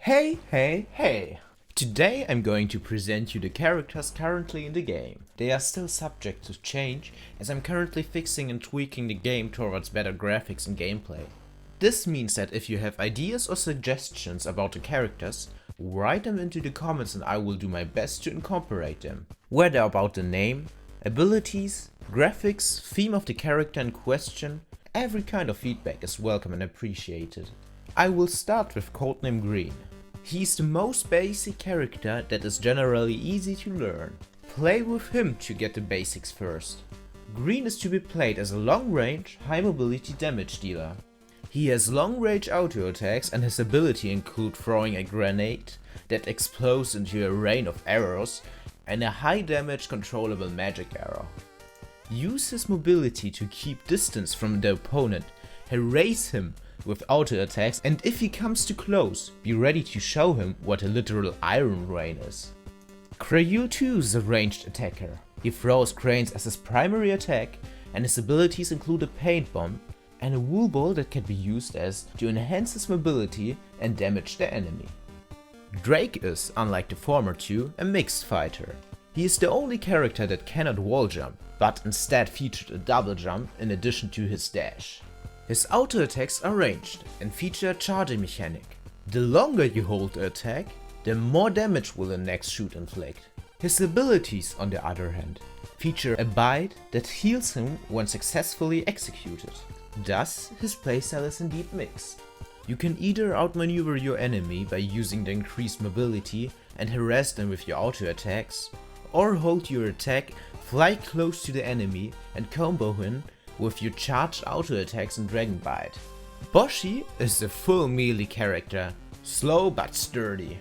Hey! Today I'm going to present you the characters currently in the game. They are still subject to change, as I'm currently fixing and tweaking the game towards better graphics and gameplay. This means that if you have ideas or suggestions about the characters, write them into the comments and I will do my best to incorporate them. Whether about the name, abilities, graphics, theme of the character in question, every kind of feedback is welcome and appreciated. I will start with Codename Green. He's the most basic character that is generally easy to learn. Play with him to get the basics first. Green is to be played as a long range, high mobility damage dealer. He has long range auto attacks and his ability include throwing a grenade that explodes into a rain of arrows and a high damage controllable magic arrow. Use his mobility to keep distance from the opponent, harass him with auto attacks, and if he comes too close, be ready to show him what a literal iron rain is. Crayule 2 is a ranged attacker. He throws cranes as his primary attack, and his abilities include a paint bomb and a wool ball that can be used as to enhance his mobility and damage the enemy. Drake is, unlike the former two, a mixed fighter. He is the only character that cannot wall jump, but instead featured a double jump in addition to his dash. His auto attacks are ranged and feature a charging mechanic. The longer you hold the attack, the more damage will the next shoot inflict. His abilities, on the other hand, feature a bite that heals him when successfully executed. Thus, his playstyle is indeed mixed. You can either outmaneuver your enemy by using the increased mobility and harass them with your auto attacks, or hold your attack, fly close to the enemy and combo him with your charged auto attacks and Dragon Bite. Boshi is a full melee character, slow but sturdy.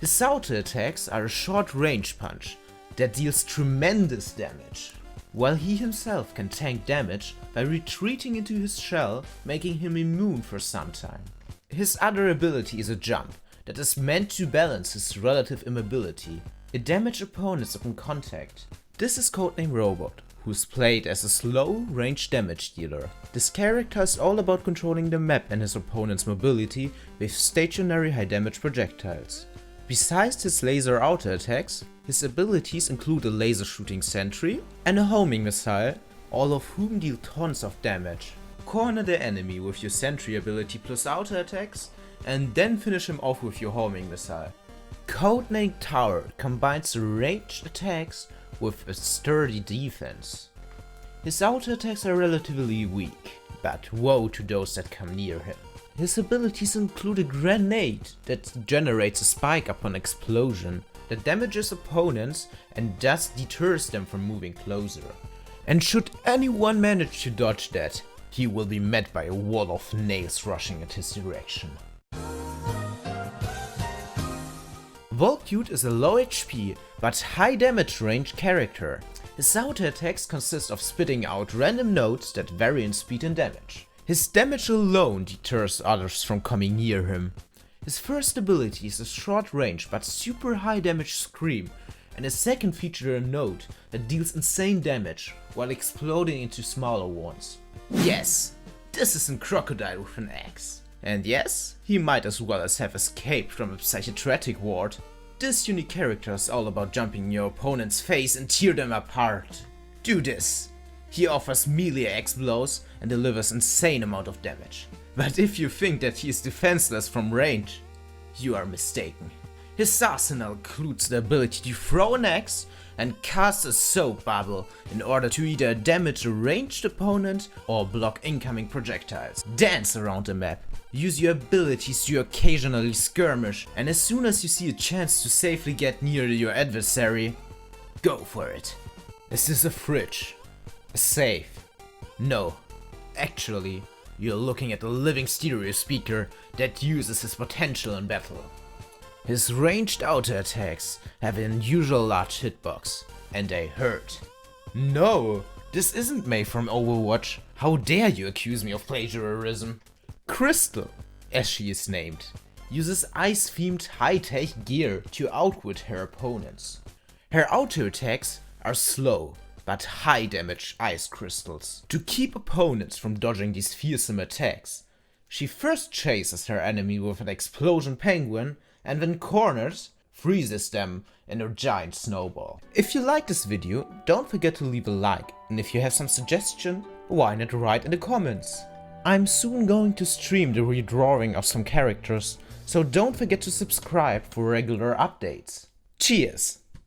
His auto attacks are a short range punch that deals tremendous damage, while he himself can tank damage by retreating into his shell, making him immune for some time. His other ability is a jump that is meant to balance his relative immobility. It damages opponents upon contact. This is Codename Robot, who is played as a slow, range damage dealer. This character is all about controlling the map and his opponent's mobility with stationary high damage projectiles. Besides his laser auto attacks, his abilities include a laser shooting sentry and a homing missile, all of whom deal tons of damage. Corner the enemy with your sentry ability plus auto attacks, and then finish him off with your homing missile. Codename Tower combines ranged attacks with a sturdy defense. His auto attacks are relatively weak, but woe to those that come near him. His abilities include a grenade that generates a spike upon explosion that damages opponents and thus deters them from moving closer. And should anyone manage to dodge that, he will be met by a wall of nails rushing at his direction. Volcute is a low HP but high damage range character. His auto attacks consist of spitting out random nodes that vary in speed and damage. His damage alone deters others from coming near him. His first ability is a short range but super high damage scream, and his second features a node that deals insane damage while exploding into smaller ones. Yes, this isn't Crocodile with an axe. And yes, he might as well as have escaped from a psychiatric ward. This unique character is all about jumping in your opponent's face and tear them apart. Do this. He offers melee axe blows and delivers insane amount of damage. But if you think that he is defenseless from range, you are mistaken. His arsenal includes the ability to throw an axe and cast a soap bubble in order to either damage a ranged opponent or block incoming projectiles. Dance around the map. Use your abilities to occasionally skirmish, and as soon as you see a chance to safely get near your adversary, go for it. Is this a fridge? A safe? No. Actually, you're looking at a living stereo speaker that uses his potential in battle. His ranged auto attacks have an unusual large hitbox, and they hurt. No, this isn't May from Overwatch. How dare you accuse me of plagiarism? Crystal, as she is named, uses ice-themed high-tech gear to outwit her opponents. Her auto attacks are slow but high damage ice crystals. To keep opponents from dodging these fearsome attacks, she first chases her enemy with an explosion penguin and when cornered, freezes them in a giant snowball. If you like this video, don't forget to leave a like, and if you have some suggestion, why not write in the comments. I'm soon going to stream the redrawing of some characters, so don't forget to subscribe for regular updates. Cheers!